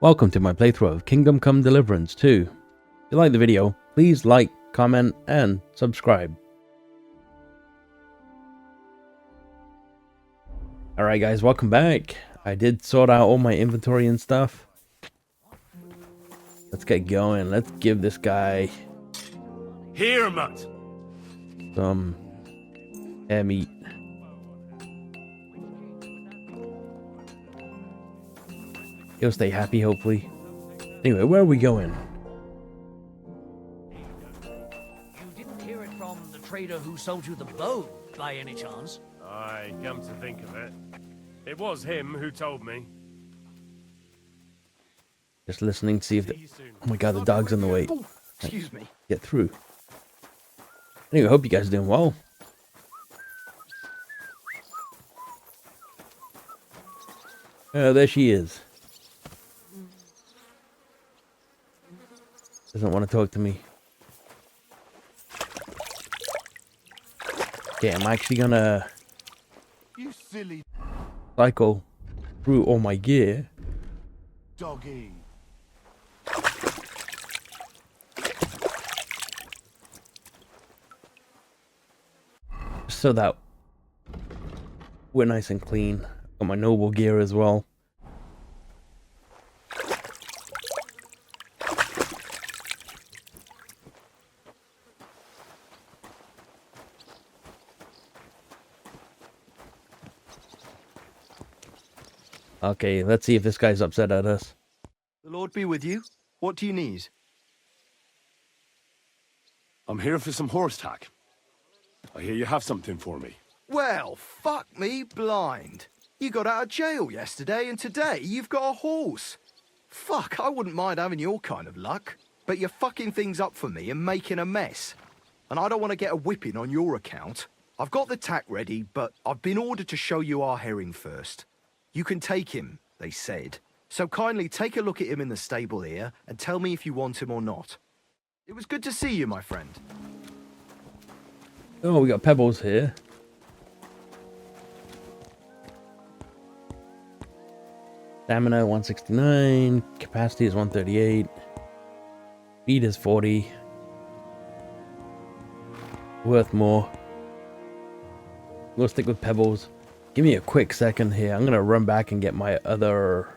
Welcome to my playthrough of Kingdom Come Deliverance 2. If you like the video, please like, comment, and subscribe. Alright guys, welcome back. I did sort out all my inventory and stuff. Let's get going. Let's give this guy Here, Mutt. some hair meat. He'll stay happy, hopefully. Anyway, where are we going? You didn't hear it from the trader who sold you the bow, by any chance? Aye, come to think of it. It was him who told me. Just listening to see if the... See you soon. Oh my god, the dog's in the way. Oh, excuse me. Get through. Anyway, I hope you guys are doing well. There she is. Doesn't want to talk to me. Okay, I'm actually gonna You silly cycle through all my gear. doggy. So that we're nice and clean. Got my noble gear as well. Okay, let's see if this guy's upset at us. The Lord be with you. What do you need? I'm here for some horse tack. I hear you have something for me. Well, fuck me blind. You got out of jail yesterday and today you've got a horse. Fuck, I wouldn't mind having your kind of luck. But you're fucking things up for me and making a mess. And I don't want to get a whipping on your account. I've got the tack ready, but I've been ordered to show you our herring first. You can take him, they said. So kindly take a look at him in the stable here and tell me if you want him or not. It was good to see you, my friend. Oh, we got pebbles here. Stamina 169, capacity is 138, speed is 40. Worth more. We'll stick with pebbles. Give me a quick second here. I'm gonna run back and get my other...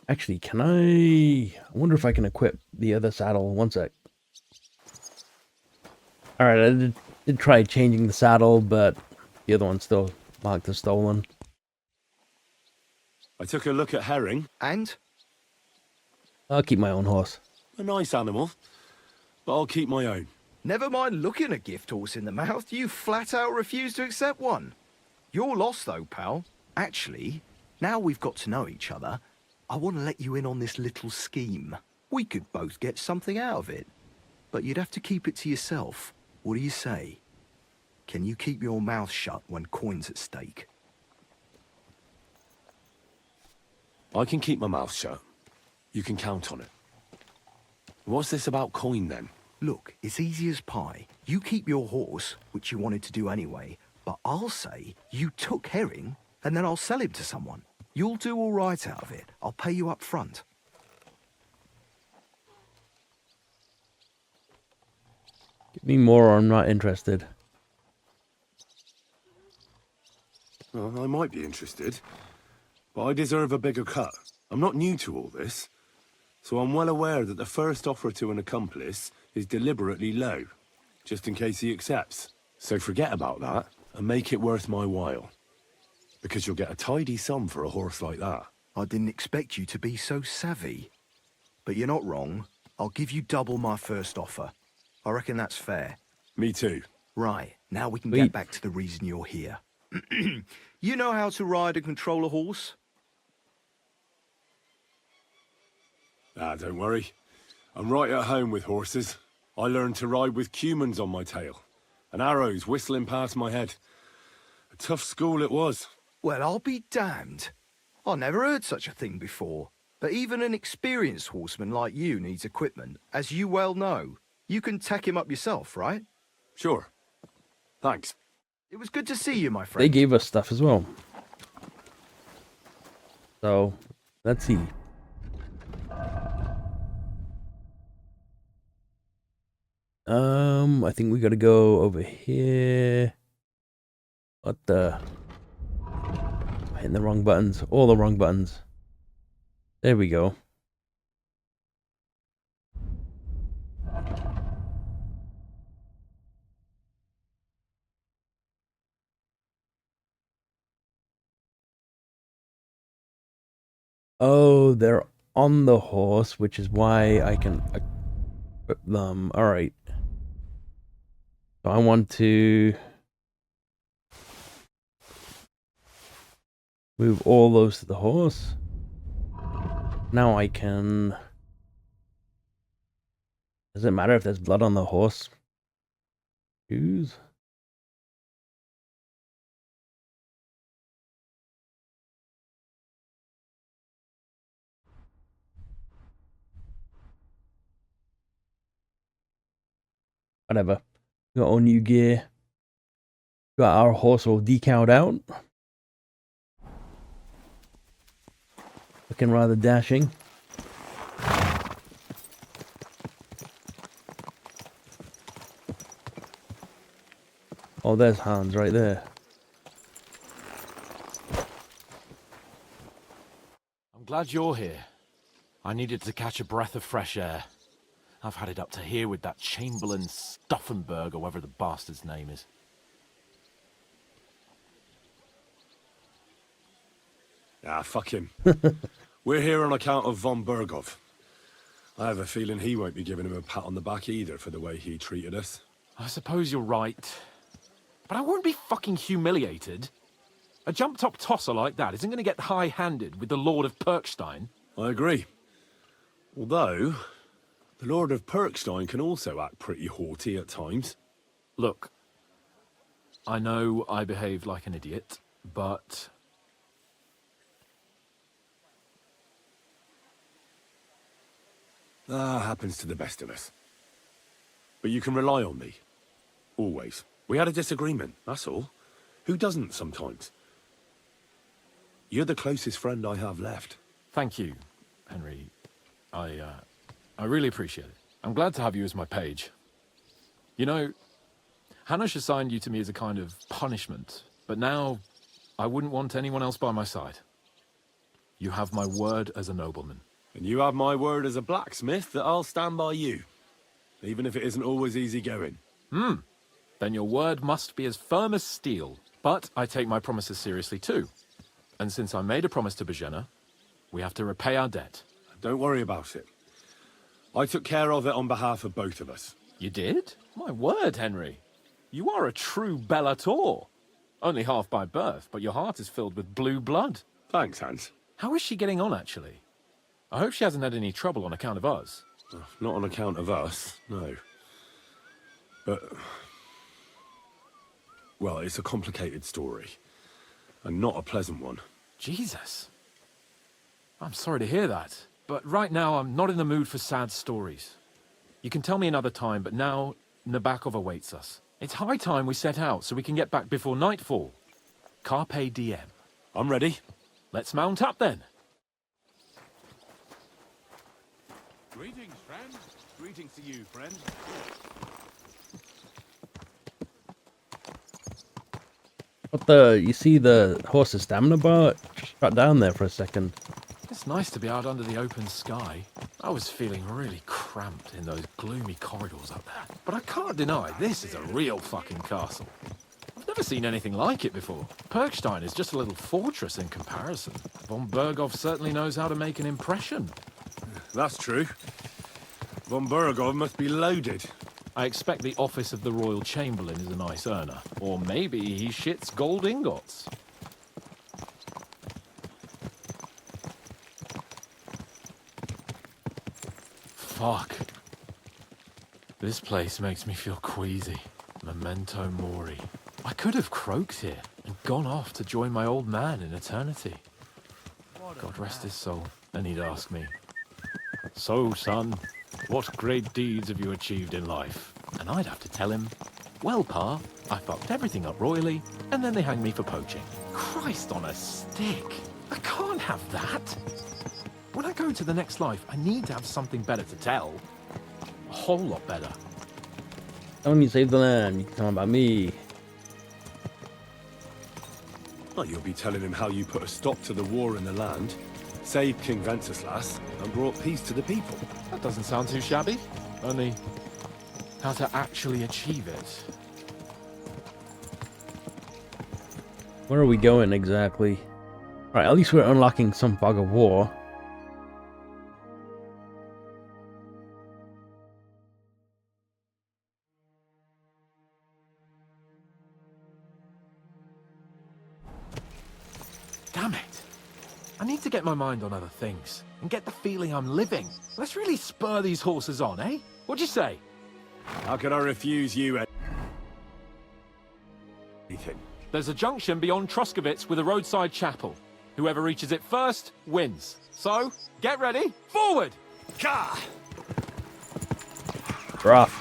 Actually, can I wonder if I can equip the other saddle. One sec. Alright, I did try changing the saddle, but the other one's still marked as stolen. I took a look at herring. And? I'll keep my own horse. A nice animal, but I'll keep my own. Never mind looking a gift horse in the mouth, you flat out refuse to accept one. You're lost though, pal. Actually, now we've got to know each other, I want to let you in on this little scheme. We could both get something out of it. But you'd have to keep it to yourself. What do you say? Can you keep your mouth shut when coin's at stake? I can keep my mouth shut. You can count on it. What's this about coin then? Look, it's easy as pie. You keep your horse, which you wanted to do anyway, but I'll say you took herring, and then I'll sell him to someone. You'll do all right out of it. I'll pay you up front. Give me more or I'm not interested. Well, I might be interested, but I deserve a bigger cut. I'm not new to all this, so I'm well aware that the first offer to an accomplice is deliberately low, just in case he accepts. So forget about that and make it worth my while, because you'll get a tidy sum for a horse like that. I didn't expect you to be so savvy. But you're not wrong. I'll give you double my first offer. I reckon that's fair. Me too. Right, now we can Sweet. get back to the reason you're here. You know how to ride and control a horse? Ah, don't worry. I'm right at home with horses. I learned to ride with cumans on my tail, and arrows whistling past my head. A tough school it was. Well, I'll be damned. I never heard such a thing before. But even an experienced horseman like you needs equipment, as you well know. You can tack him up yourself, right? Sure. Thanks. It was good to see you, my They friend. gave us stuff as well. So, Let's see. I think we gotta go over here. What the? I'm hitting the wrong buttons. All the wrong buttons. There we go. Oh, they're on the horse, which is why I can equip them. Alright. So I want to move all those to the horse. Now I can... Does it matter if there's blood on the horse? Shoes? Whatever. Got all new gear. Got our horse all decaled out. Looking rather dashing. Oh, there's Hans right there. I'm glad you're here. I needed to catch a breath of fresh air. I've had it up to here with that Chamberlain Stuffenberg, or whatever the bastard's name is. Ah, fuck him. We're here on account of von Berghoff. I have a feeling he won't be giving him a pat on the back either for the way he treated us. I suppose you're right. But I won't be fucking humiliated. A jump-top tosser like that isn't going to get high-handed with the Lord of Perkstein. I agree. Although, the Lord of Perkstein can also act pretty haughty at times. Look, I know I behaved like an idiot, but... Happens to the best of us. But you can rely on me. Always. We had a disagreement, that's all. Who doesn't sometimes? You're the closest friend I have left. Thank you, Henry. I really appreciate it. I'm glad to have you as my page. You know, Hanush assigned you to me as a kind of punishment, but now I wouldn't want anyone else by my side. You have my word as a nobleman. And you have my word as a blacksmith that I'll stand by you. Even if it isn't always easy going. Then your word must be as firm as steel. But I take my promises seriously too. And since I made a promise to Bajena, we have to repay our debt. Don't worry about it. I took care of it on behalf of both of us. You did? My word, Henry. You are a true Bellator. Only half by birth, but your heart is filled with blue blood. Thanks, Hans. How is she getting on, actually? I hope she hasn't had any trouble on account of us. Not on account of us, no. But... well, it's a complicated story. And not a pleasant one. Jesus. I'm sorry to hear that. But right now, I'm not in the mood for sad stories. You can tell me another time, but now, Nabokov awaits us. It's high time we set out so we can get back before nightfall. Carpe diem. I'm ready. Let's mount up then. Greetings, friend. Greetings to you, friend. What the? You see the horse's stamina bar? Shut down there for a second. It's nice to be out under the open sky. I was feeling really cramped in those gloomy corridors up there. But I can't deny this is a real fucking castle. I've never seen anything like it before. Perkstein is just a little fortress in comparison. Von Berghoff certainly knows how to make an impression. That's true. Von Berghoff must be loaded. I expect the office of the Royal Chamberlain is a nice earner. Or maybe he shits gold ingots. Fuck. This place makes me feel queasy. Memento mori. I could have croaked here and gone off to join my old man in eternity. God rest his soul. Then he'd ask me, "So, son, what great deeds have you achieved in life?" And I'd have to tell him, "Well, Pa, I fucked everything up royally, and then they hanged me for poaching." Christ on a stick! I can't have that. When I go to the next life, I need to have something better to tell. A whole lot better. Tell me you save the land. You can tell him about me. Well, you'll be telling him how you put a stop to the war in the land, saved King Venceslas, and brought peace to the people. That doesn't sound too shabby. Only, how to actually achieve it. Where are we going exactly? Right, at least we're unlocking some fog of war. Damn it. I need to get my mind on other things and get the feeling I'm living. Let's really spur these horses on, eh? What'd you say? How can I refuse you anything? There's a junction beyond Troskovitz with a roadside chapel. Whoever reaches it first wins. So, get ready. Forward! Gah! Rough.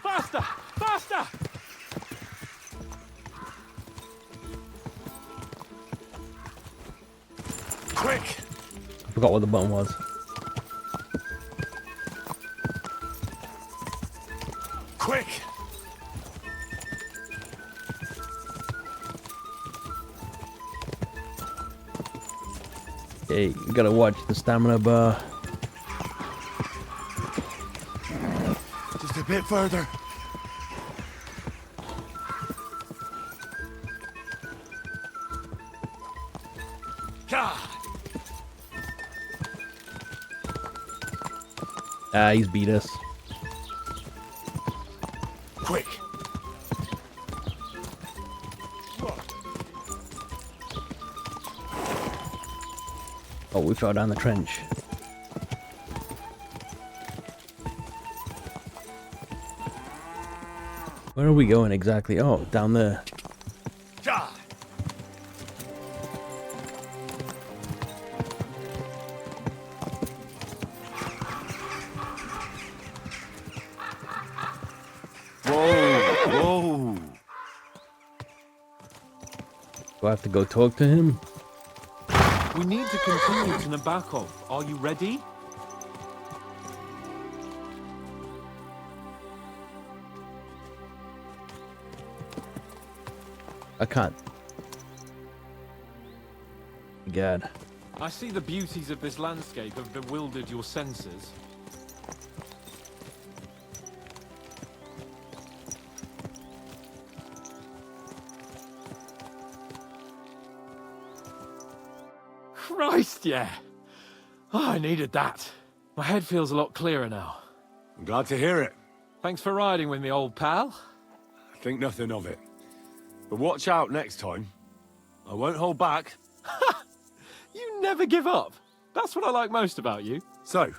Faster! Faster! Quick! I forgot what the button was. Quick! Okay, you gotta watch the stamina bar. Just a bit further. Gah! Ah, he's beat us. Quick! Oh, we fell down the trench. Where are we going exactly? Oh, down there. Gah! Whoa! Do I have to go talk to him? We need to continue to Nabokov. Are you ready? I can't. God. I see the beauties of this landscape have bewildered your senses. Christ, yeah. Oh, I needed that. My head feels a lot clearer now. I'm glad to hear it. Thanks for riding with me, old pal. I think nothing of it. But watch out next time. I won't hold back. You never give up. That's what I like most about you. So,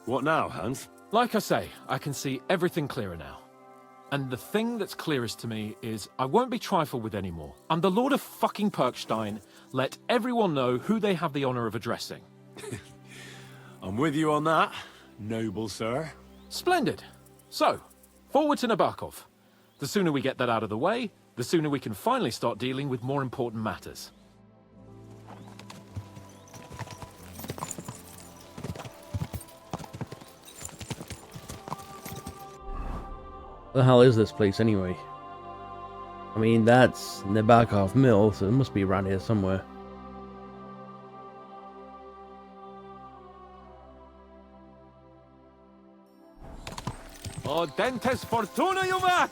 what now, Hans? Like I say, I can see everything clearer now. And the thing that's clearest to me is I won't be trifled with anymore. I'm the Lord of fucking Perkstein. Let everyone know who they have the honor of addressing. I'm with you on that, noble sir. Splendid. So, forward to Nabokov. The sooner we get that out of the way, the sooner we can finally start dealing with more important matters. What the hell is this place anyway? I mean, that's Nabokov Mill, so it must be around here somewhere. O dentes fortuna juvat!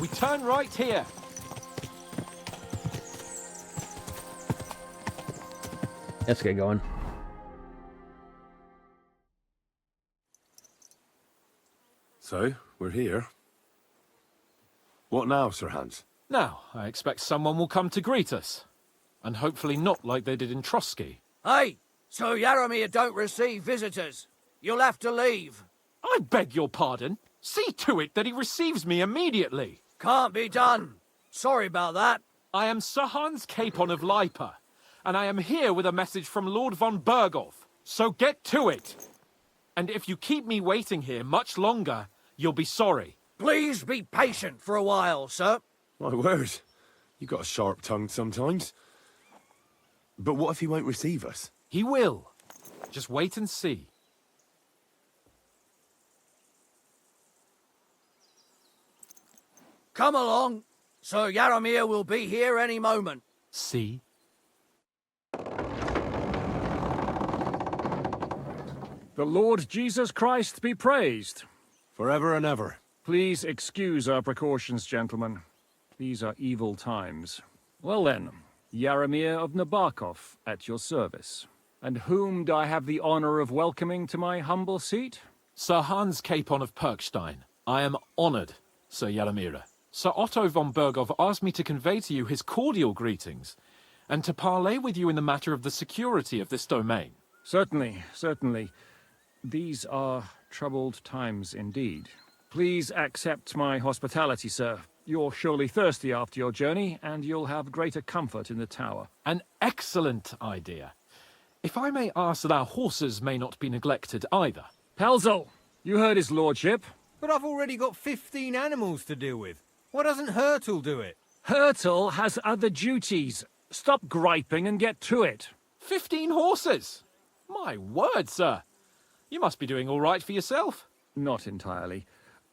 We turn right here. Let's get going. So, we're here. What now, Sir Hans? Now, I expect someone will come to greet us. And hopefully not like they did in Trotsky. Hey, so Yaromir don't receive visitors. You'll have to leave. I beg your pardon. See to it that he receives me immediately. Can't be done. Sorry about that. I am Sir Hans Capon of Lipa, and I am here with a message from Lord von Berghoff. So get to it. And if you keep me waiting here much longer, you'll be sorry. Please be patient for a while, sir. My word. You got a sharp tongue sometimes. But what if he won't receive us? He will. Just wait and see. Come along. Sir Yaramir will be here any moment. See? The Lord Jesus Christ be praised. Forever and ever. Please excuse our precautions, gentlemen. These are evil times. Well then, Yaramir of Nabokov, at your service. And whom do I have the honor of welcoming to my humble seat? Sir Hans Capon of Perkstein. I am honored, Sir Yaramir. Sir Otto von Berghoff asked me to convey to you his cordial greetings, and to parley with you in the matter of the security of this domain. Certainly, certainly. These are troubled times indeed. Please accept my hospitality, sir. You're surely thirsty after your journey, and you'll have greater comfort in the tower. An excellent idea. If I may ask that our horses may not be neglected either. Pelzel, you heard his lordship. But I've already got 15 animals to deal with. Why doesn't Hurtle do it? Hurtle has other duties. Stop griping and get to it. 15 horses! My word, sir. You must be doing all right for yourself. Not entirely.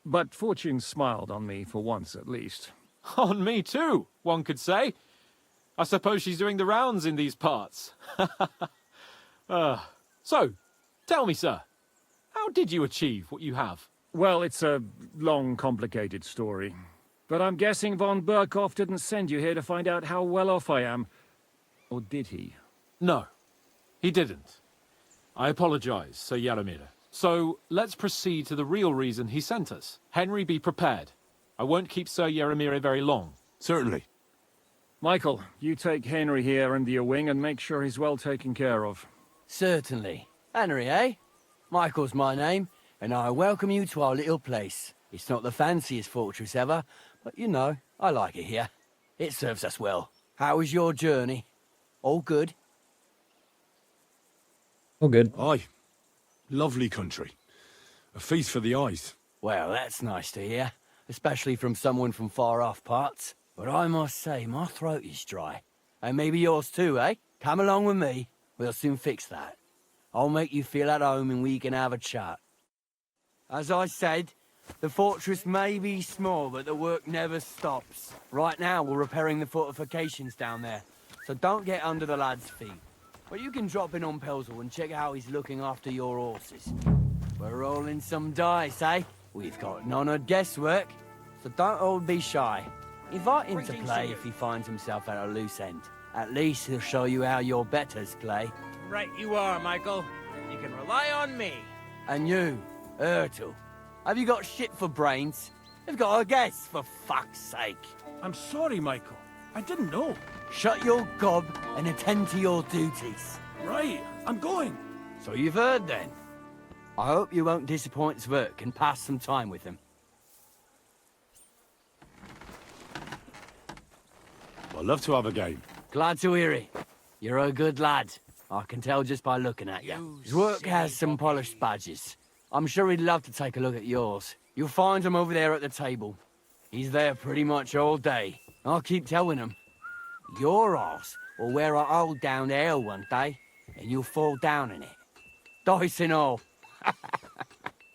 But fortune smiled on me for once at least. On me too, one could say. I suppose she's doing the rounds in these parts. So, tell me, sir, how did you achieve what you have? Well, it's a long, complicated story. But I'm guessing von Berghoff didn't send you here to find out how well off I am. Or did he? No, he didn't. I apologize, Sir Yaramir. So, let's proceed to the real reason he sent us. Henry, be prepared. I won't keep Sir Yaramir very long. Certainly. Michael, you take Henry here under your wing and make sure he's well taken care of. Certainly. Henry, eh? Michael's my name, and I welcome you to our little place. It's not the fanciest fortress ever, but you know, I like it here. It serves us well. How was your journey? All good? Oh, good. Aye. Lovely country. A feast for the eyes. Well, that's nice to hear, especially from someone from far-off parts. But I must say, my throat is dry. And maybe yours too, eh? Come along with me. We'll soon fix that. I'll make you feel at home and we can have a chat. As I said, the fortress may be small, but the work never stops. Right now, we're repairing the fortifications down there, so don't get under the lad's feet. But you can drop in on Pelzel and check how he's looking after your horses. We're rolling some dice, eh? We've got none of guesswork, so don't all be shy. Invite him to play if he finds himself at a loose end. At least he'll show you how your betters play. Right you are, Michael. You can rely on me. And you, Ertl, have you got shit for brains? You've got a guess, for fuck's sake. I'm sorry, Michael. I didn't know. Shut your gob and attend to your duties. Right, I'm going. So you've heard then. I hope you won't disappoint Zwerk and pass some time with him. I'd love to have a game. Glad to hear it. You're a good lad. I can tell just by looking at you. Zwerk has some polished badges. I'm sure he'd love to take a look at yours. You'll find him over there at the table. He's there pretty much all day. I'll keep telling him. Your arse will wear a hole down the ale one day, and you'll fall down in it. Dice and all.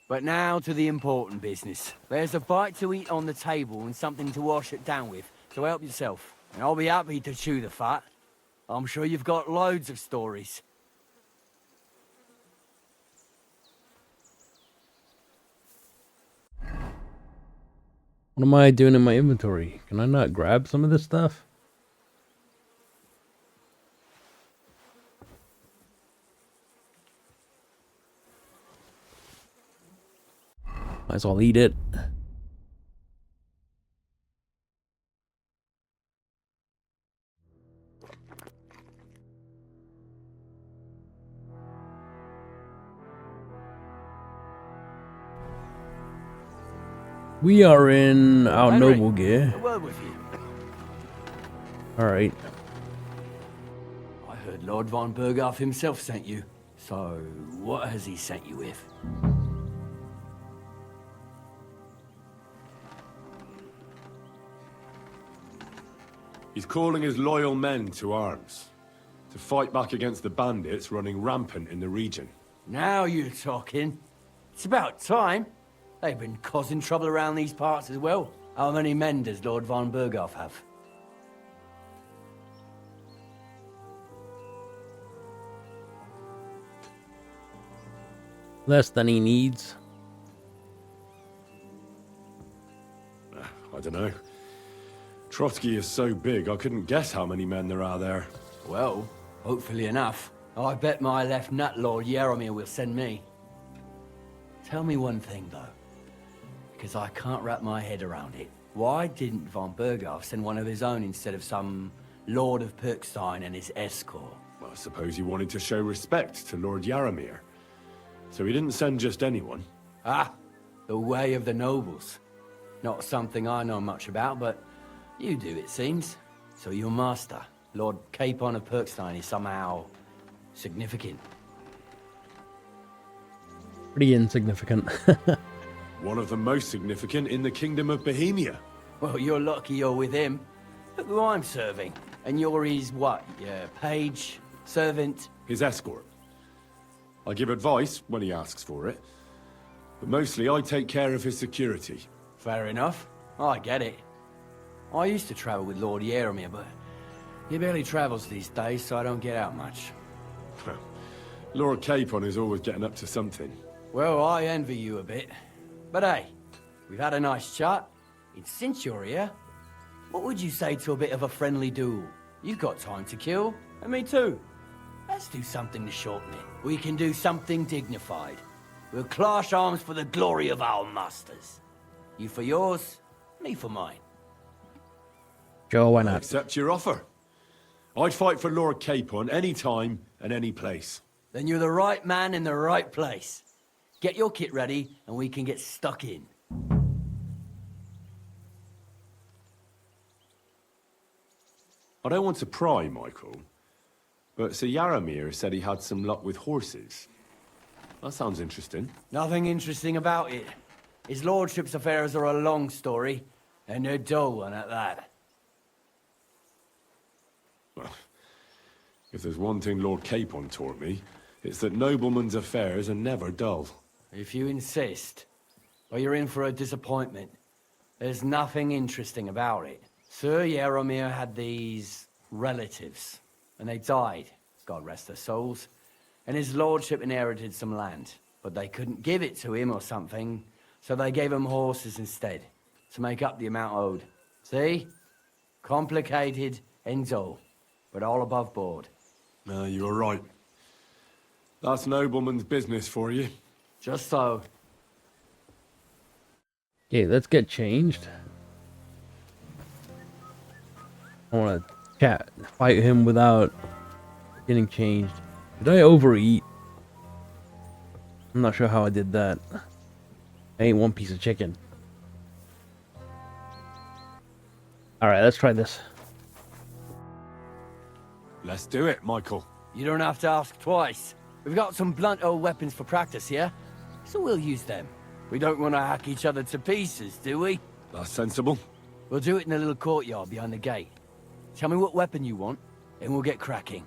But now to the important business. There's a bite to eat on the table and something to wash it down with, so help yourself. And I'll be happy to chew the fat. I'm sure you've got loads of stories. What am I doing in my inventory? Can I not grab some of this stuff? Might as well eat it. We are in our Henry, noble gear. a word with you. Alright. I heard Lord von Berghoff himself sent you. So, what has he sent you with? He's calling his loyal men to arms, to fight back against the bandits running rampant in the region. Now you're talking. It's about time. They've been causing trouble around these parts as well. How many men does Lord von Berghoff have? Less than he needs. I don't know. Trotsky is so big, I couldn't guess how many men there are there. Well, hopefully enough. I bet my left nut Lord Yaromir will send me. Tell me one thing, though, because I can't wrap my head around it. Why didn't von Berghoff send one of his own instead of some Lord of Pirkstein and his escort? Well, I suppose he wanted to show respect to Lord Yaromir. So he didn't send just anyone. Ah, the way of the nobles. Not something I know much about, but you do, it seems. So your master, Lord Capon of Pirkstein, is somehow significant. Pretty insignificant. One of the most significant in the Kingdom of Bohemia. Well, you're lucky you're with him. Look who I'm serving. And you're his, what, page, servant? His escort. I give advice when he asks for it. But mostly I take care of his security. Fair enough. I get it. I used to travel with Lord Yaromir, but he barely travels these days, so I don't get out much. Lord Capon is always getting up to something. Well, I envy you a bit. But hey, we've had a nice chat. And since you're here, what would you say to a bit of a friendly duel? You've got time to kill, and me too. Let's do something to shorten it. We can do something dignified. We'll clash arms for the glory of our masters. You for yours, me for mine. Sure, why I not? accept your offer. I'd fight for Lord Capon any time and any place. Then you're the right man in the right place. Get your kit ready, and we can get stuck in. I don't want to pry, Michael, but Sir Yaromir said he had some luck with horses. That sounds interesting. Nothing interesting about it. His lordship's affairs are a long story, and a dull one at that. Well, if there's one thing Lord Capon taught me, it's that noblemen's affairs are never dull. If you insist, well, you're in for a disappointment. There's nothing interesting about it. Sir Yaromir had these relatives, and they died, God rest their souls, and his lordship inherited some land, but they couldn't give it to him or something, so they gave him horses instead, to make up the amount owed. See? Complicated and dull, but all above board. No, you're right. That's nobleman's business for you. Just so. Okay, let's get changed. I want to fight him without getting changed. Did I overeat? I'm not sure how I did that. I ate one piece of chicken. Alright, let's try this. Let's do it, Michael. You don't have to ask twice. We've got some blunt old weapons for practice here, so we'll use them. We don't want to hack each other to pieces, do we? That's sensible. We'll do it in a little courtyard behind the gate. Tell me what weapon you want, and we'll get cracking.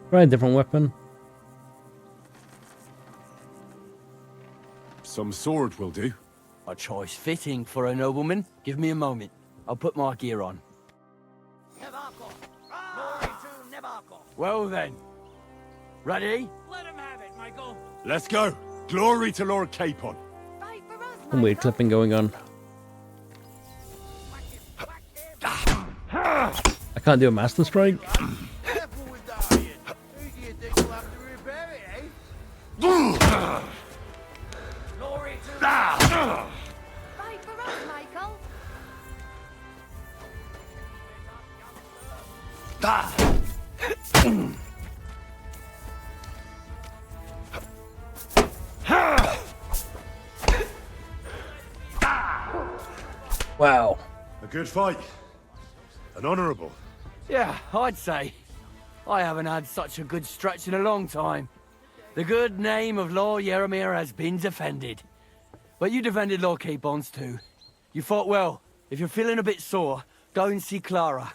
Try a different weapon. Some sword will do. A choice fitting for a nobleman. Give me a moment. I'll put my gear on. Well then. Ready? Let him have it, Michael. Let's go. Glory to Lord Capon. Some weird clipping going on. I can't do a master strike. Glory to Fight for us, Michael. Wow. A good fight. An honourable. Yeah, I'd say. I haven't had such a good stretch in a long time. The good name of Lord Yaramir has been defended. But you defended Lord Capon's too. You fought well. If you're feeling a bit sore, go and see Clara.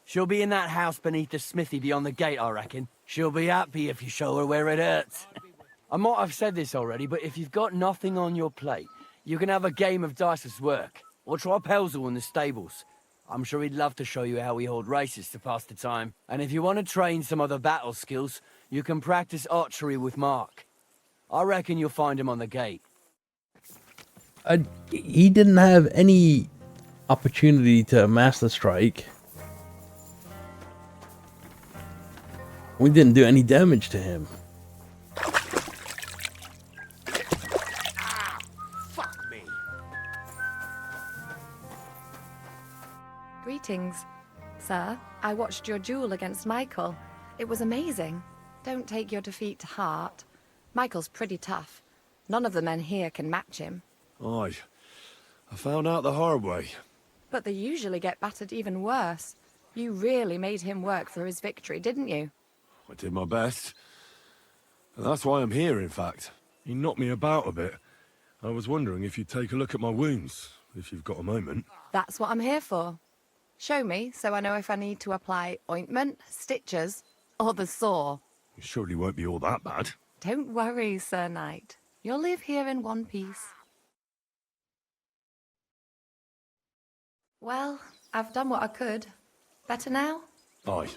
She'll be in that house beneath the smithy beyond the gate, I reckon. She'll be happy if you show her where it hurts. I might have said this already, but if you've got nothing on your plate, you can have a game of dice's work. Or try Pelzel in the stables. I'm sure he'd love to show you how we hold races to pass the time. And if you want to train some other battle skills, you can practice archery with Mark. I reckon you'll find him on the gate. He didn't have any opportunity to master strike. We didn't do any damage to him. Fuck me. Greetings. Sir, I watched your duel against Michael. It was amazing. Don't take your defeat to heart. Michael's pretty tough. None of the men here can match him. Aye. I found out the hard way. But they usually get battered even worse. You really made him work for his victory, didn't you? I did my best. And that's why I'm here, in fact. He knocked me about a bit. I was wondering if you'd take a look at my wounds, if you've got a moment. That's what I'm here for. Show me, so I know if I need to apply ointment, stitches, or the saw. It surely won't be all that bad. Don't worry, Sir Knight. You'll live here in one piece. Well, I've done what I could. Better now? Aye.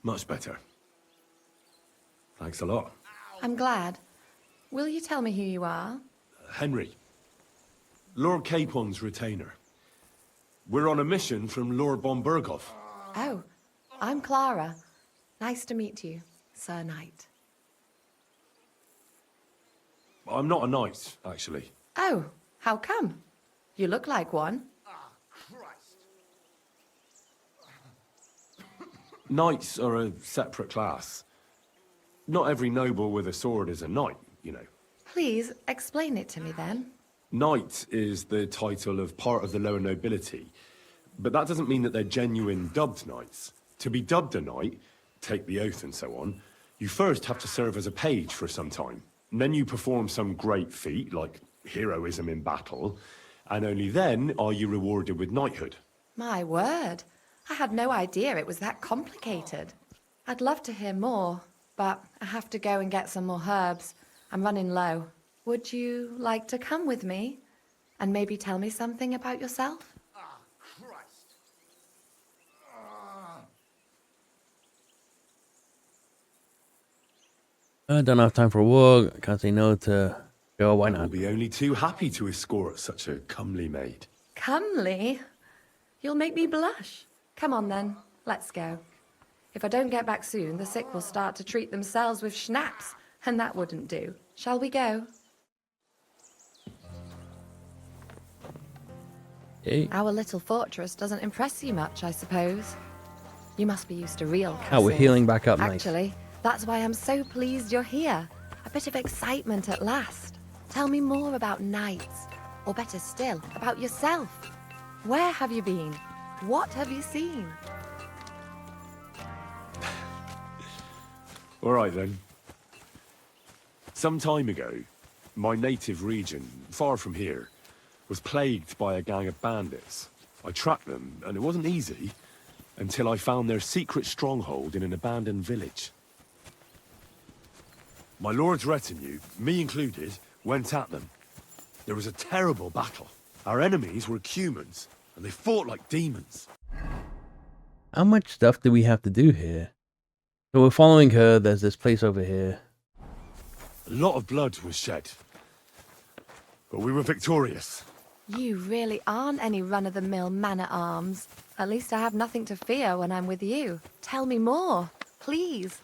Much better. Thanks a lot. I'm glad. Will you tell me who you are? Henry. Lord Capon's retainer. We're on a mission from Lord von Berghoff. Oh, I'm Clara. Nice to meet you, Sir Knight. I'm not a knight, actually. Oh, how come? You look like one. Knights are a separate class. Not every noble with a sword is a knight, you know. Please, explain it to me then. Knight is the title of part of the lower nobility, but that doesn't mean that they're genuine dubbed knights. To be dubbed a knight, take the oath and so on, you first have to serve as a page for some time. And then you perform some great feat, like heroism in battle, and only then are you rewarded with knighthood. My word. I had no idea it was that complicated. I'd love to hear more, but I have to go and get some more herbs. I'm running low. Would you like to come with me? And maybe tell me something about yourself? I don't have time for a walk. I can't say no to go. Why I'll not? be only too happy to escort such a comely maid. Comely? You'll make me blush. Come on then, let's go. If I don't get back soon, the sick will start to treat themselves with schnapps, and that wouldn't do. Shall we go? Hey. Our little fortress doesn't impress you much, I suppose. You must be used to real castles. Oh, we're healing back up. Nice. Actually, that's why I'm so pleased you're here. A bit of excitement at last. Tell me more about knights, or better still, about yourself. Where have you been? What have you seen? All right then. Some time ago, my native region, far from here, was plagued by a gang of bandits. I tracked them, and it wasn't easy, until I found their secret stronghold in an abandoned village. My lord's retinue, me included, went at them. There was a terrible battle. Our enemies were humans, and they fought like demons. How much stuff do we have to do here? So we're following her. There's this place over here. A lot of blood was shed, but we were victorious. You really aren't any run-of-the-mill man-at-arms. At least I have nothing to fear when I'm with you. Tell me more, please.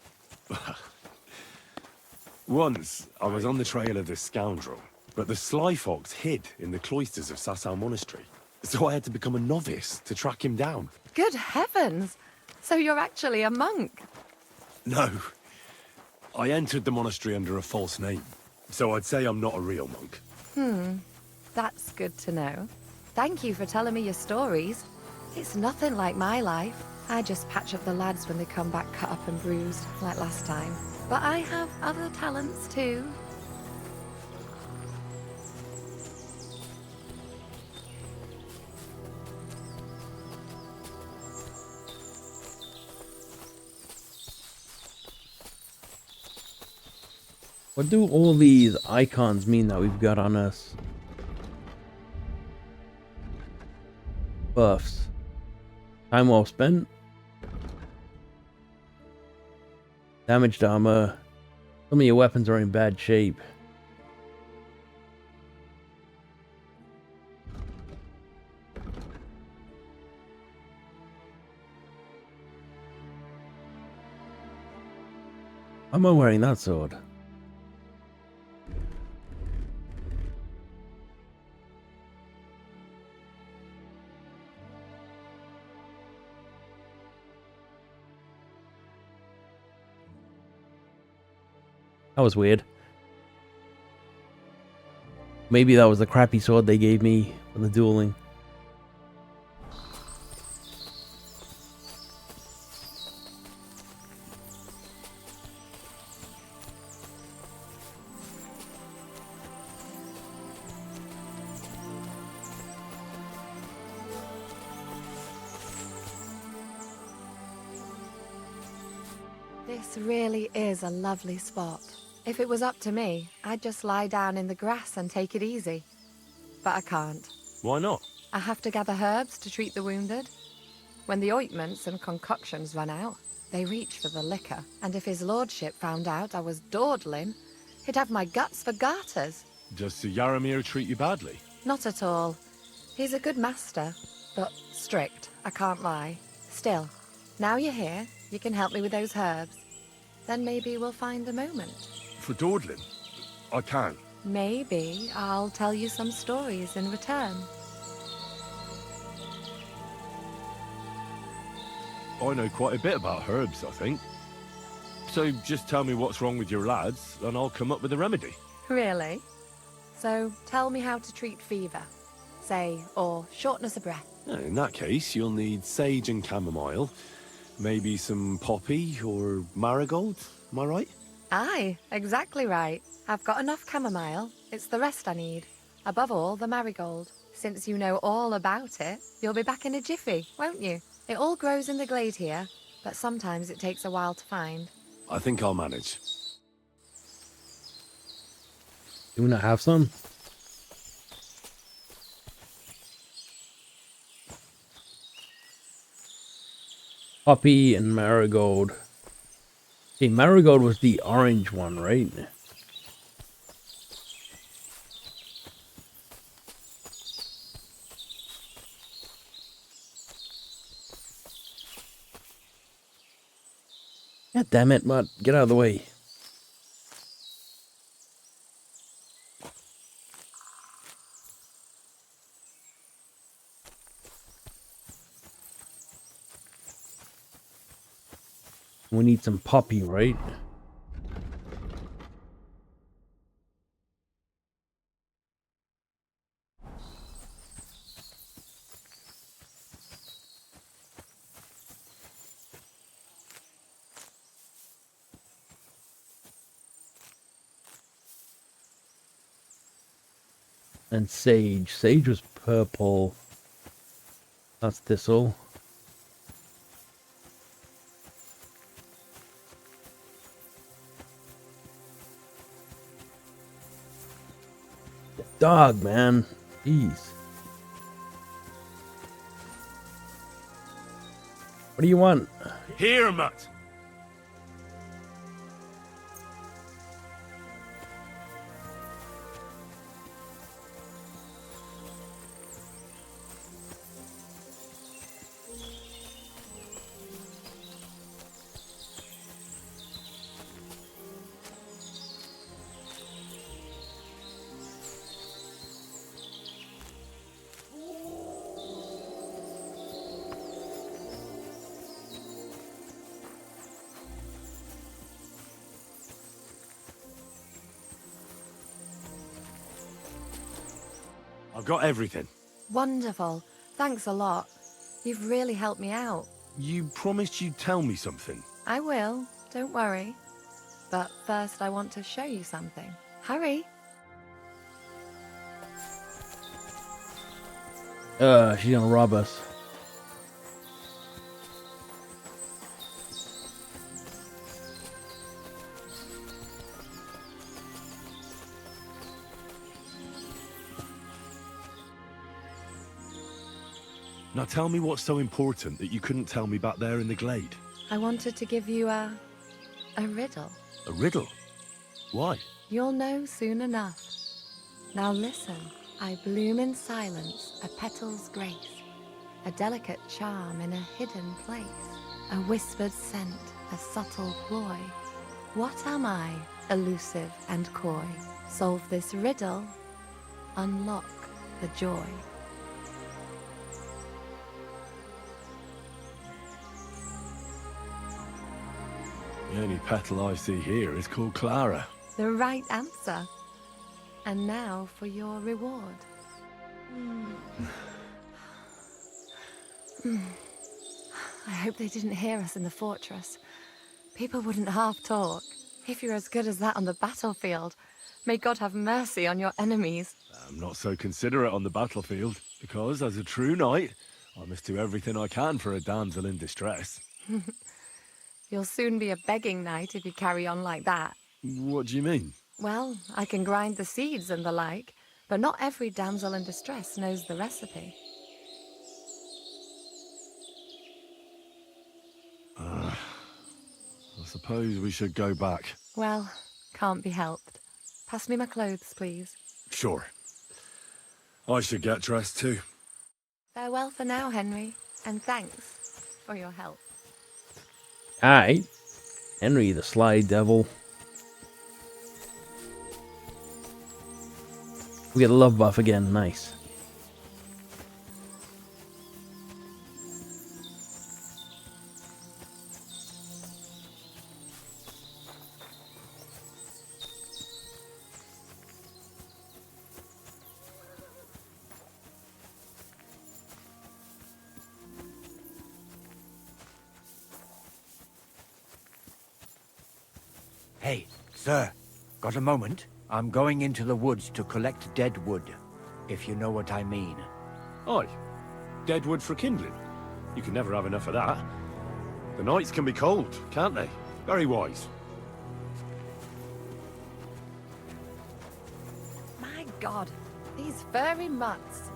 Once, I was on the trail of this scoundrel, but the sly fox hid in the cloisters of Sasau Monastery. So I had to become a novice to track him down. Good heavens! So you're actually a monk? No. I entered the monastery under a false name, so I'd say I'm not a real monk. That's good to know. Thank you for telling me your stories. It's nothing like my life. I just patch up the lads when they come back cut up and bruised, like last time. but I have other talents too. What do all these icons mean that we've got on us? Buffs. Time well spent. Damaged armor. Some of your weapons are in bad shape. Why am I wearing that sword? That was weird. Maybe that was the crappy sword they gave me for the dueling. This really is a lovely spot. If it was up to me, I'd just lie down in the grass and take it easy. But I can't. Why not? I have to gather herbs to treat the wounded. When the ointments and concoctions run out, they reach for the liquor. And if his lordship found out I was dawdling, he'd have my guts for garters. Does Sir Yaramir treat you badly? Not at all. He's a good master, but strict, I can't lie. Still, now you're here, you can help me with those herbs. Then maybe we'll find a moment. For dawdling? I can. Maybe I'll tell you some stories in return. I know quite a bit about herbs, I think. So just tell me what's wrong with your lads, and I'll come up with a remedy. Really? So tell me how to treat fever, say, or shortness of breath. In that case, you'll need sage and chamomile, maybe some poppy or marigold, am I right? Aye, exactly right. I've got enough chamomile. It's the rest I need. Above all, the marigold. Since you know all about it, you'll be back in a jiffy, won't you? It all grows in the glade here, but sometimes it takes a while to find. I think I'll manage. Do we not have some? Poppy and marigold. See, marigold was the orange one, right? God damn it, Mutt. Get out of the way. We need some poppy, right? And sage. Sage was purple. That's thistle. Dog, man. Jeez. What do you want? Here, Mutt! I've got everything. Wonderful. Thanks a lot. You've really helped me out. You promised you'd tell me something. I will. Don't worry. but first I want to show you something. Hurry! She's gonna rob us. Now tell me what's so important that you couldn't tell me back there in the glade. I wanted to give you a riddle. A riddle? Why? You'll know soon enough. Now listen. I bloom in silence, a petal's grace, a delicate charm in a hidden place, a whispered scent, a subtle ploy. What am I, elusive and coy? Solve this riddle, unlock the joy. The only petal I see here is called Clara. The right answer. And now for your reward. I hope they didn't hear us in the fortress. People wouldn't half talk. If you're as good as that on the battlefield, may God have mercy on your enemies. I'm not so considerate on the battlefield, because as a true knight, I must do everything I can for a damsel in distress. You'll soon be a begging knight if you carry on like that. What do you mean? Well, I can grind the seeds and the like, but not every damsel in distress knows the recipe. I suppose we should go back. Well, can't be helped. Pass me my clothes, please. Sure. I should get dressed too. Farewell for now, Henry, and thanks for your help. Aye. Henry the sly devil. We get a love buff again, nice. Hey, sir, got a moment? I'm going into the woods to collect dead wood, if you know what I mean. Aye. Dead wood for kindling. You can never have enough of that. The nights can be cold, can't they? Very wise. My God, these furry mutts.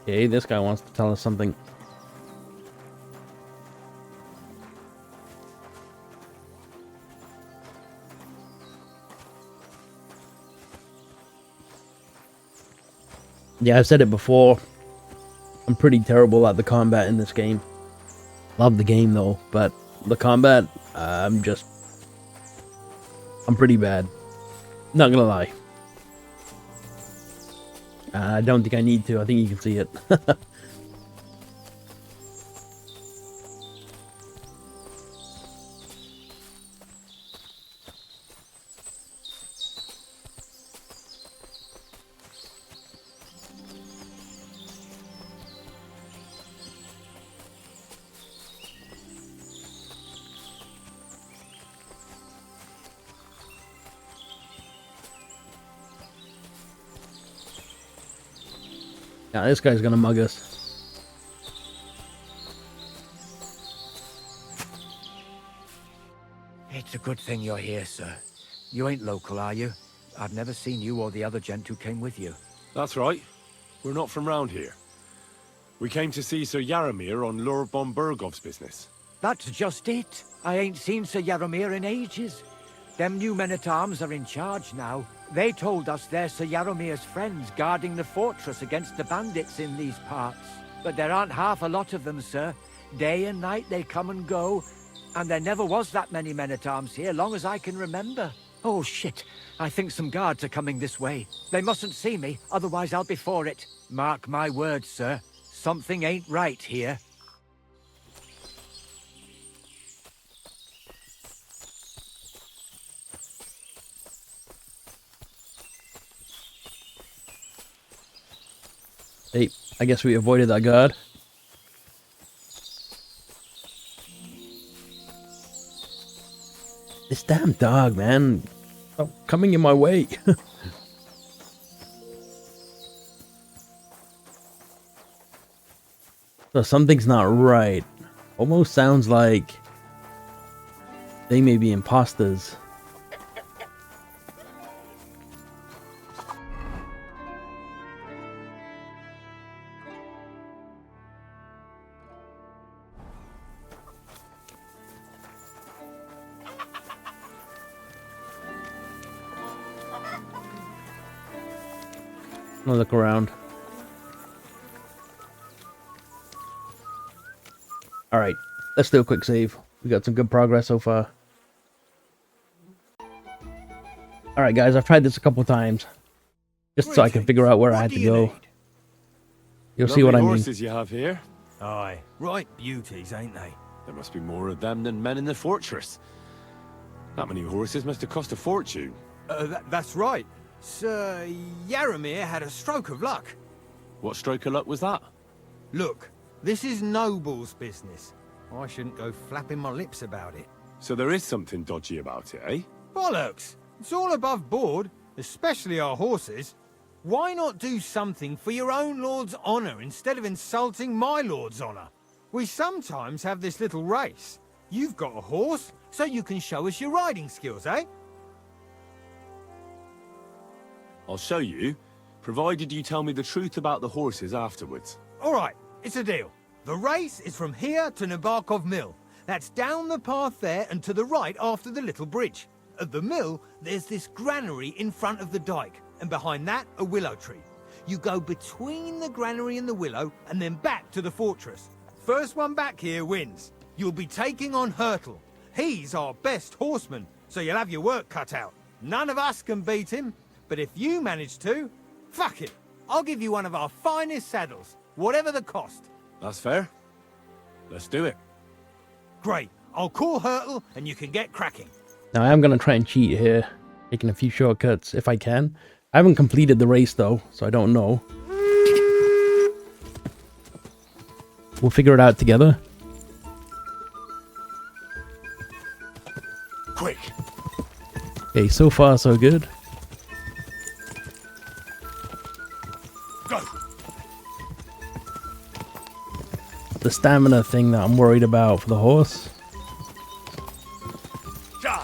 Okay, this guy wants to tell us something. Yeah, I've said it before. I'm pretty terrible at the combat in this game. Love the game though, but the combat, I'm pretty bad. Not gonna lie. I don't think I need to. I think you can see it. Yeah, this guy's gonna mug us. It's a good thing you're here, sir. You ain't local, are you? I've never seen you or the other gent who came with you. That's right. We're not from round here. We came to see Sir Yaramir on Lord von Bergov's business. That's just it. I ain't seen Sir Yaramir in ages. Them new men-at-arms are in charge now. They told us they're Sir Yaramir's friends guarding the fortress against the bandits in these parts. But there aren't half a lot of them, sir. Day and night they come and go. And there never was that many men-at-arms here, long as I can remember. Oh, shit. I think some guards are coming this way. They mustn't see me, otherwise I'll be for it. Mark my words, sir. Something ain't right here. Hey, I guess we avoided that guard. This This damn dog, man. Stop coming in my way. So something's not right. Almost sounds like they may be imposters. I'll look around. Alright, let's do a quick save. We got some good progress so far. Alright guys, I've tried this a couple times. Just so I can figure out where I had to go. You'll see what I mean. Horses you have here. Aye, right beauties, ain't they? There must be more of them than men in the fortress. That many horses must have cost a fortune. That's right. Sir Yaromir had a stroke of luck. What stroke of luck was that? Look, this is noble's business. I shouldn't go flapping my lips about it. So there is something dodgy about it, eh? Bollocks! It's all above board, especially our horses. Why not do something for your own lord's honour instead of insulting my lord's honour? We sometimes have this little race. You've got a horse, so you can show us your riding skills, eh? I'll show you, provided you tell me the truth about the horses afterwards. All right, it's a deal. The race is from here to Nabokov Mill. That's down the path there and to the right after the little bridge. At the mill, there's this granary in front of the dike, and behind that, a willow tree. You go between the granary and the willow, and then back to the fortress. First one back here wins. You'll be taking on Hurtle. He's our best horseman, so you'll have your work cut out. None of us can beat him, but if you manage to, fuck it. I'll give you one of our finest saddles, whatever the cost. That's fair. Let's do it. Great. I'll call Hurtle, and you can get cracking. Now I am going to try and cheat here, taking a few shortcuts if I can. I haven't completed the race though, so I don't know. We'll figure it out together. Quick. Okay, so far so good. Go. The stamina thing that I'm worried about for the horse. Go.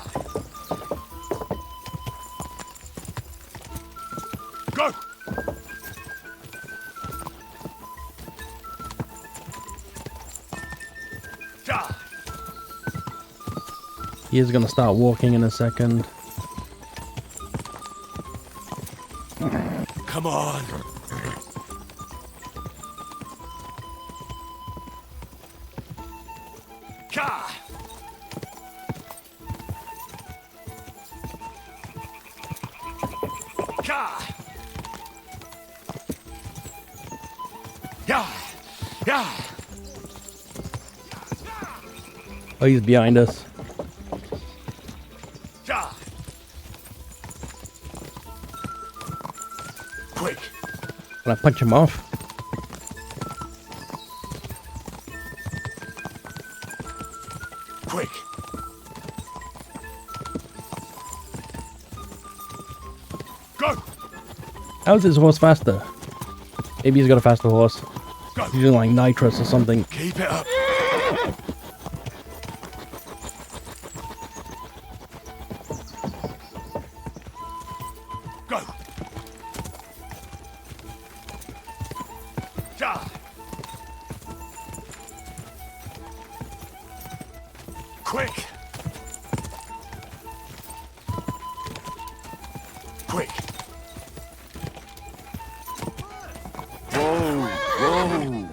He is going to start walking in a second. Come on. Oh, he's behind us. Quick. Can I punch him off? Quick. Go. How's his horse faster? Maybe he's got a faster horse. He's using like nitrous or something. Keep it up. Go. Quick. Quick. Whoa. Whoa.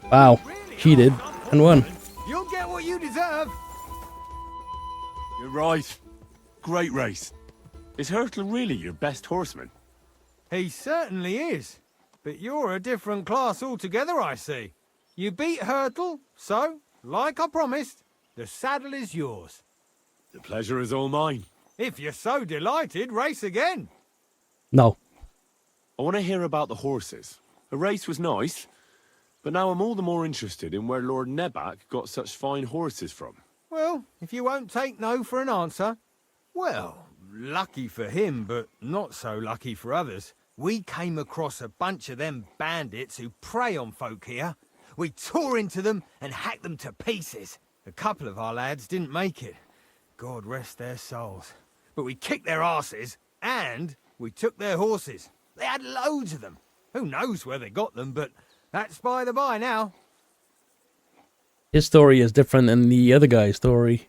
Wow, cheated and won. You'll get what you deserve. You're right. Great race. Is Hurtle really your best horseman? He certainly is. But you're a different class altogether, I see. You beat Hurtle, so, like I promised, the saddle is yours. The pleasure is all mine. If you're so delighted, race again. No. I want to hear about the horses. The race was nice, but now I'm all the more interested in where Lord Nebak got such fine horses from. Well, if you won't take no for an answer. Well, lucky for him, but not so lucky for others. We came across a bunch of them bandits who prey on folk here. We tore into them and hacked them to pieces. A couple of our lads didn't make it. God rest their souls. But we kicked their asses, and we took their horses. They had loads of them. Who knows where they got them, but that's by the by now. His story is different than the other guy's story.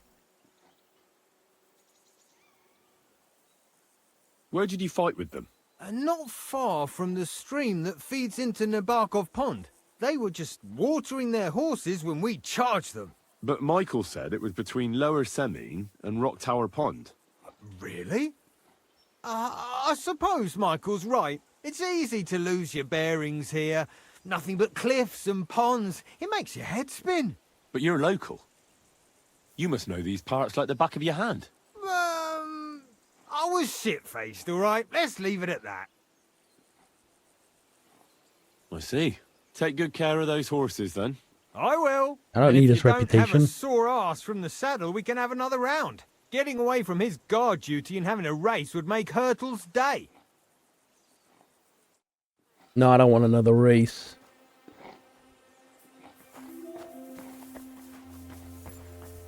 Where did you fight with them? Not far from the stream that feeds into Nabokov Pond. They were just watering their horses when we charged them. But Michael said it was between Lower Semine and Rock Tower Pond. Really? I suppose Michael's right. It's easy to lose your bearings here. Nothing but cliffs and ponds. It makes your head spin. But you're local. You must know these parts like the back of your hand. I was shit-faced, all right? Let's leave it at that. I see. Take good care of those horses, then. I will. I don't And need if his you don't have reputation. a sore ass from the saddle, we can have another round. Getting away from his guard duty and having a race would make Hurtle's day. No, I don't want another race.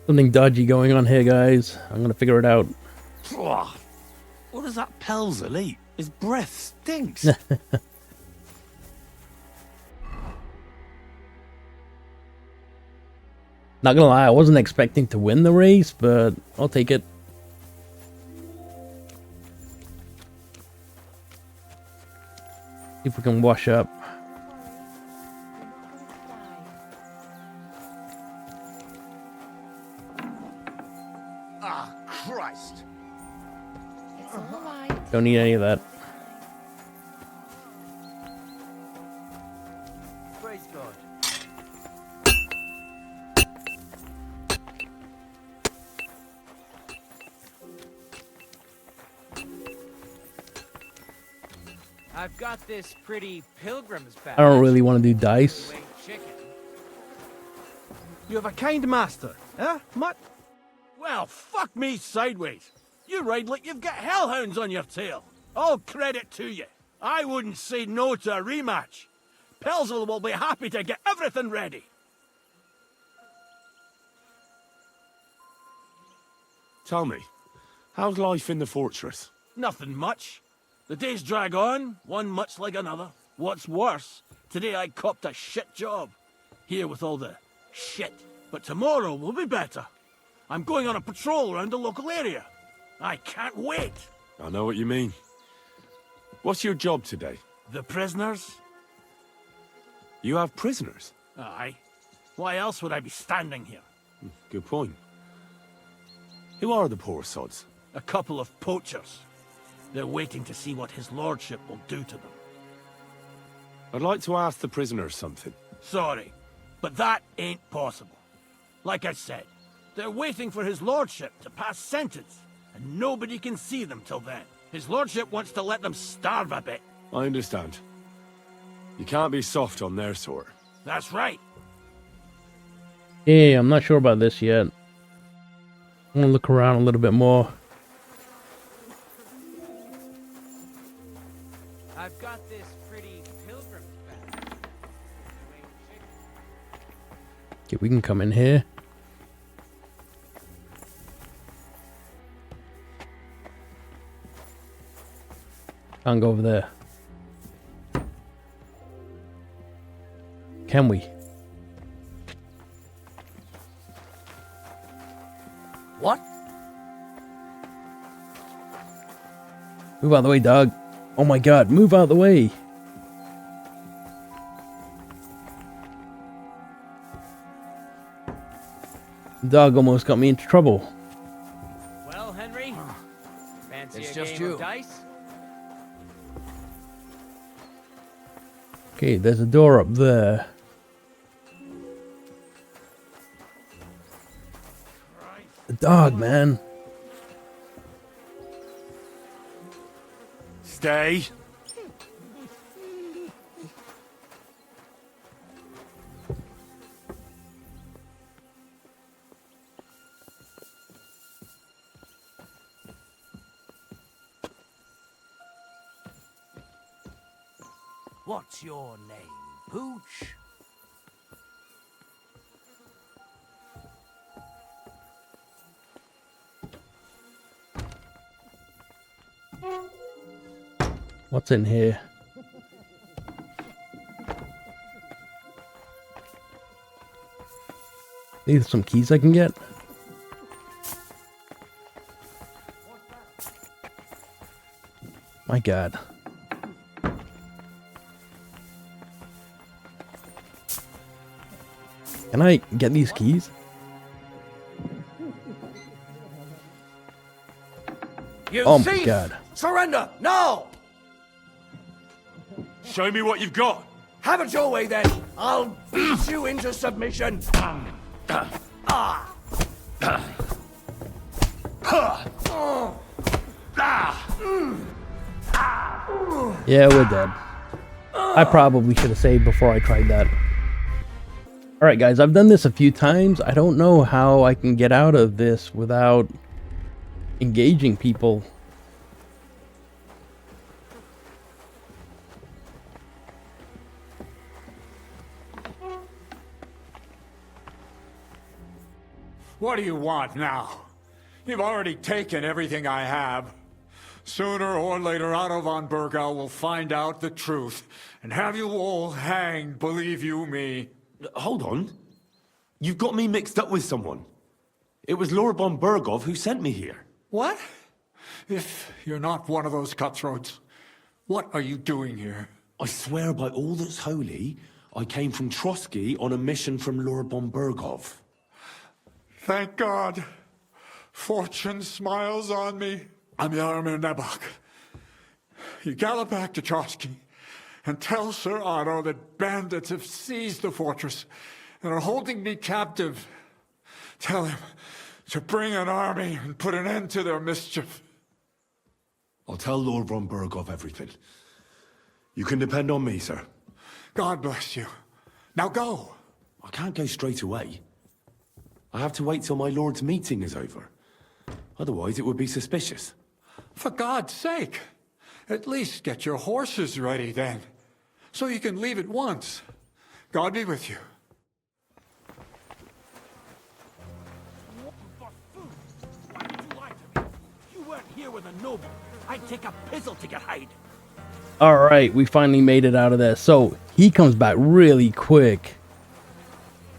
Something dodgy going on here, guys. I'm gonna figure it out. What does that Pelzer eat? His breath stinks. Not gonna lie, I wasn't expecting to win the race, but I'll take it. See if we can wash up. Ah, Christ. It's all right. Don't need any of that. Praise God. I've got this pretty pilgrim's bag. I don't really want to do dice. You have a kind master, eh, Mutt? Well, fuck me sideways. You ride like you've got hellhounds on your tail. All credit to you. I wouldn't say no to a rematch. Pelzel will be happy to get everything ready. Tell me, how's life in the fortress? Nothing much. The days drag on, one much like another. What's worse, today I copped a shit job. Here with all the shit. But tomorrow will be better. I'm going on a patrol around the local area. I can't wait. I know what you mean. What's your job today? The prisoners? You have prisoners? Aye. Why else would I be standing here? Good point. Who are the poor sods? A couple of poachers. They're waiting to see what his lordship will do to them. I'd like to ask the prisoners something. Sorry, but that ain't possible. Like I said, they're waiting for his lordship to pass sentence, and nobody can see them till then. His lordship wants to let them starve a bit. I understand. You can't be soft on their sort. That's right. Yeah, I'm not sure about this yet. I want to look around a little bit more. I've got this pretty pilgrim's bag. Okay, we can come in here. Can't go over there. Can we? What? Move out of the way, dog. Oh my god, move out of the way. Dog almost got me into trouble. Well, Henry, fancy It's a just game you. of dice? Okay, there's a door up there. The dog, man. Stay. What's your name, Pooch? What's in here? These are some keys I can get. My God. Can I get these keys? You Oh my thief! God. Surrender, now! Show me what you've got. Have it your way then. I'll beat you into submission. Yeah, we're dead. I probably should have saved before I tried that. Alright guys, I've done this a few times. I don't know how I can get out of this without engaging people. What do you want now? You've already taken everything I have. Sooner or later, Otto von Bergau will find out the truth and have you all hanged, believe you me. Hold on. You've got me mixed up with someone. It was Lord von Bergov who sent me here. What? If you're not one of those cutthroats, what are you doing here? I swear by all that's holy, I came from Trotsky on a mission from Lord von Bergov. Thank God. Fortune smiles on me. I'm Yaromir Nebok. You gallop back to Trotsky and tell Sir Otto that bandits have seized the fortress and are holding me captive. Tell him to bring an army and put an end to their mischief. I'll tell Lord von Bergov everything. You can depend on me, sir. God bless you. Now go. I can't go straight away. I have to wait till my lord's meeting is over. Otherwise, it would be suspicious. For God's sake, at least get your horses ready then, so you can leave at once. God be with you. Why did you lie to me? You weren't here with a noble. I'd take a pizzle to get hide. Alright, we finally made it out of there. So, he comes back really quick.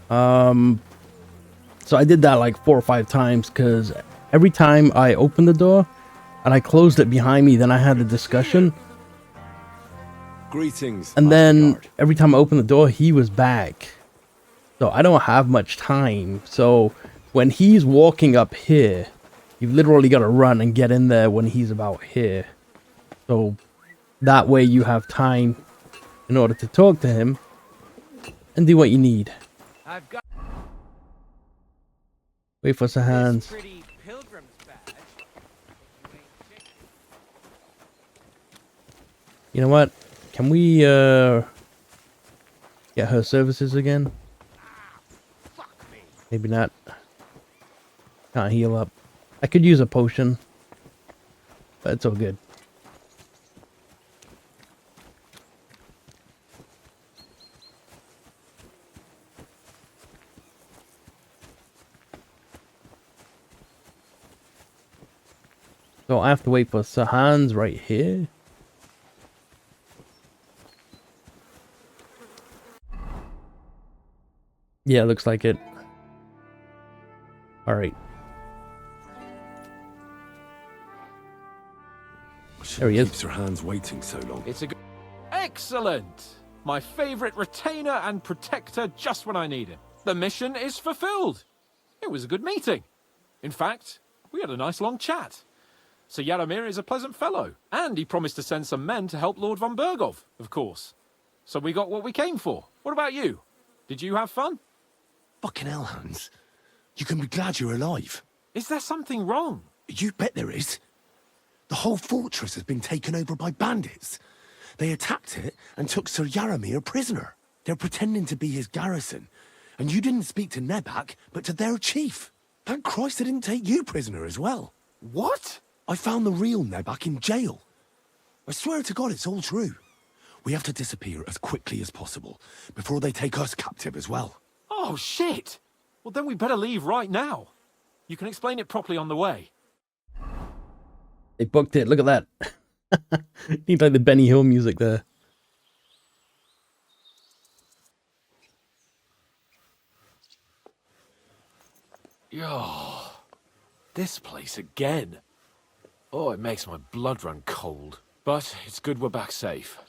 So I did that like 4 or 5 times because every time I opened the door and I closed it behind me, then I had a discussion. Greetings. And then every time I opened the door, he was back. So I don't have much time. So when he's walking up here, you've literally got to run and get in there when he's about here. So that way you have time in order to talk to him and do what you need. I've got Wait for some hands. pretty pilgrim's badge. You know what? Can we get her services again? Maybe not. Can't heal up. I could use a potion, but it's all good. So I have to wait for Sir Hans right here. Yeah, looks like it. Alright. There he is. Keep Sir Hans waiting so long. It's a good... Excellent! My favorite retainer and protector just when I need him. The mission is fulfilled. It was a good meeting. In fact, we had a nice long chat. Sir Yaromir is a pleasant fellow, and he promised to send some men to help Lord von Bergov, of course. So we got what we came for. What about you? Did you have fun? Fucking hell, Hans. You can be glad you're alive. Is there something wrong? You bet there is. The whole fortress has been taken over by bandits. They attacked it and took Sir Yaromir prisoner. They're pretending to be his garrison. And you didn't speak to Nebak, but to their chief. Thank Christ they didn't take you prisoner as well. What? I found the real Nebak in jail. I swear to God it's all true. We have to disappear as quickly as possible, before they take us captive as well. Oh, shit! Well, then we better leave right now. You can explain it properly on the way. They booked it. Look at that. Need like the Benny Hill music there. Yo, this place again. Oh, it makes my blood run cold. But it's good we're back safe.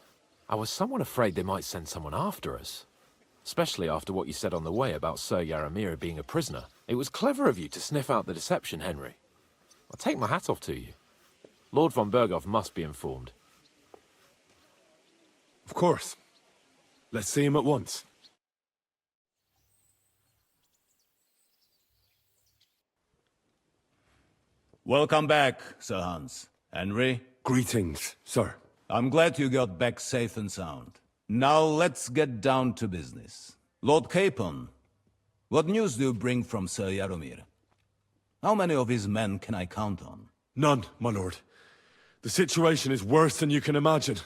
I was somewhat afraid they might send someone after us. Especially after what you said on the way about Sir Yaramir being a prisoner. It was clever of you to sniff out the deception, Henry. I'll take my hat off to you. Lord von Berghoff must be informed. Of course. Let's see him at once. Welcome back, Sir Hans. Henry? Greetings, sir. I'm glad you got back safe and sound. Now let's get down to business. Lord Capon, what news do you bring from Sir Yaramir? How many of his men can I count on? None, my lord. The situation is worse than you can imagine.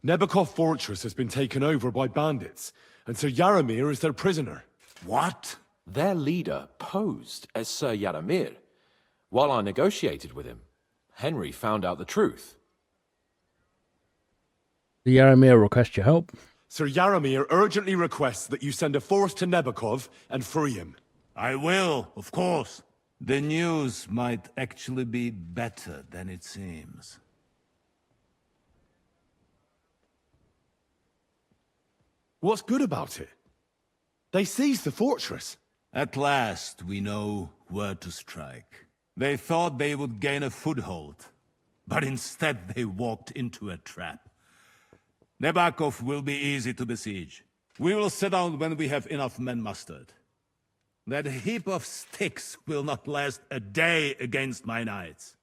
Nebakov Fortress has been taken over by bandits, and Sir Yaramir is their prisoner. What? Their leader posed as Sir Yaramir. While I negotiated with him, Henry found out the truth. The Yaramir request your help. Sir Yaramir urgently requests that you send a force to Nebakov and free him. I will, of course. The news might actually be better than it seems. What's good about it? They seized the fortress. At last, we know where to strike. They thought they would gain a foothold, but instead they walked into a trap. Nebakov will be easy to besiege. We will set out when we have enough men mustered. That heap of sticks will not last a day against my knights.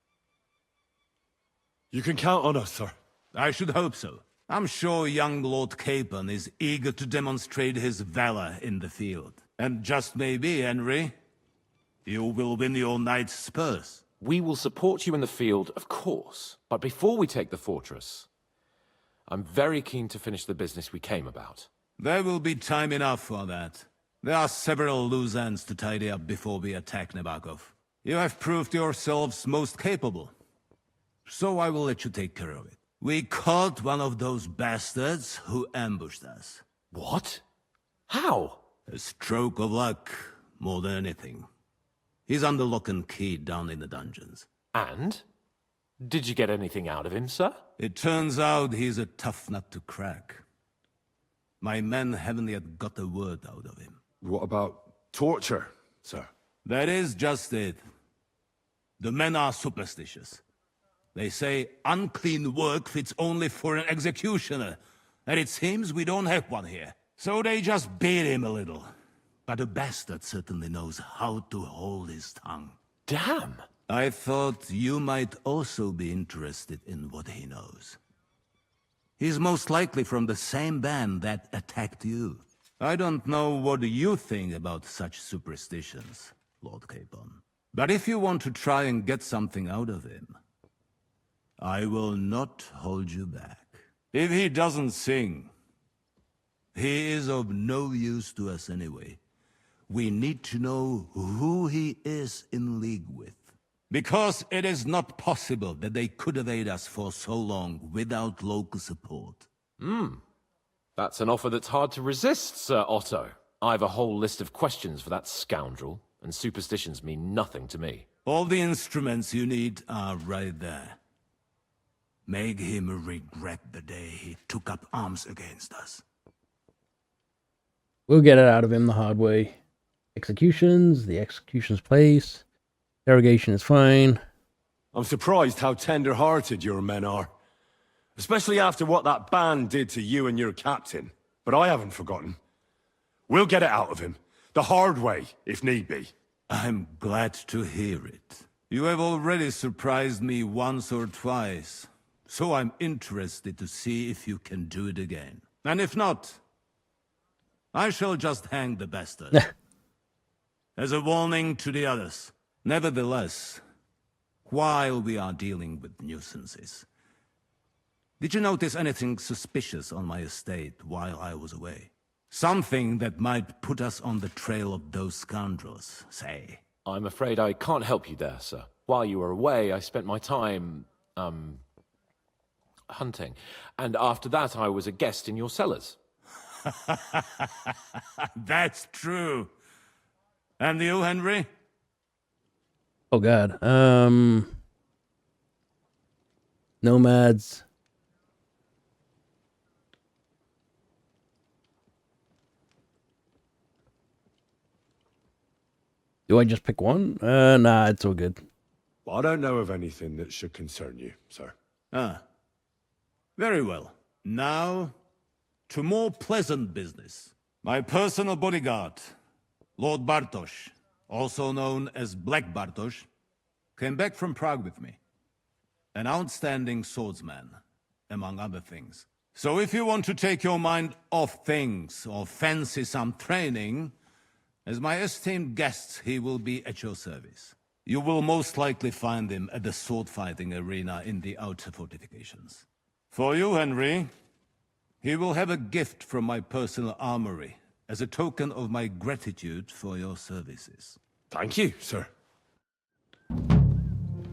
You can count on us, sir. I should hope so. I'm sure young Lord Capon is eager to demonstrate his valor in the field. And just maybe, Henry, you will win your knight's spurs. We will support you in the field, of course. But before we take the fortress, I'm very keen to finish the business we came about. There will be time enough for that. There are several loose ends to tidy up before we attack Nebakov. You have proved yourselves most capable. So I will let you take care of it. We caught one of those bastards who ambushed us. What? How? A stroke of luck, more than anything. He's under lock and key down in the dungeons. And? Did you get anything out of him, sir? It turns out he's a tough nut to crack. My men haven't yet got a word out of him. What about torture, sir? That is just it. The men are superstitious. They say unclean work fits only for an executioner, and it seems we don't have one here. So they just beat him a little. But a bastard certainly knows how to hold his tongue. Damn! I thought you might also be interested in what he knows. He's most likely from the same band that attacked you. I don't know what you think about such superstitions, Lord Capon. But if you want to try and get something out of him, I will not hold you back. If he doesn't sing, he is of no use to us anyway. We need to know who he is in league with. Because it is not possible that they could evade us for so long without local support. That's an offer that's hard to resist, Sir Otto. I've a whole list of questions for that scoundrel, and superstitions mean nothing to me. All the instruments you need are right there. Make him regret the day he took up arms against us. We'll get it out of him the hard way. Executions, the execution's place. Interrogation is fine. I'm surprised how tender-hearted your men are. Especially after what that band did to you and your captain. But I haven't forgotten. We'll get it out of him. The hard way, if need be. I'm glad to hear it. You have already surprised me once or twice. So I'm interested to see if you can do it again. And if not, I shall just hang the bastard. As a warning to the others. Nevertheless, while we are dealing with nuisances, Did you notice anything suspicious on my estate while I was away? Something that might put us on the trail of those scoundrels, say. I'm afraid I can't help you there, sir. While you were away, I spent my time, hunting. And after that, I was a guest in your cellars. That's true. And you, Henry? Oh god. Nomads. Do I just pick one? Nah, it's all good. Well, I don't know of anything that should concern you, sir. Ah. Very well. Now, to more pleasant business. My personal bodyguard, Lord Bartosz, also known as Black Bartosz, came back from Prague with me. An outstanding swordsman, among other things. So if you want to take your mind off things or fancy some training, as my esteemed guest, he will be at your service. You will most likely find him at the sword-fighting arena in the outer fortifications. For you, Henry, he will have a gift from my personal armory as a token of my gratitude for your services. Thank you, sir.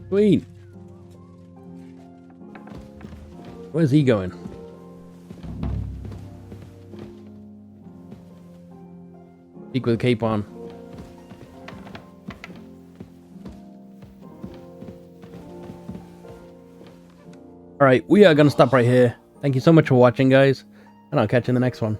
Sweet. Where's he going? Speak with Capon. Alright, we are going to stop right here. Thank you so much for watching, guys. And I'll catch you in the next one.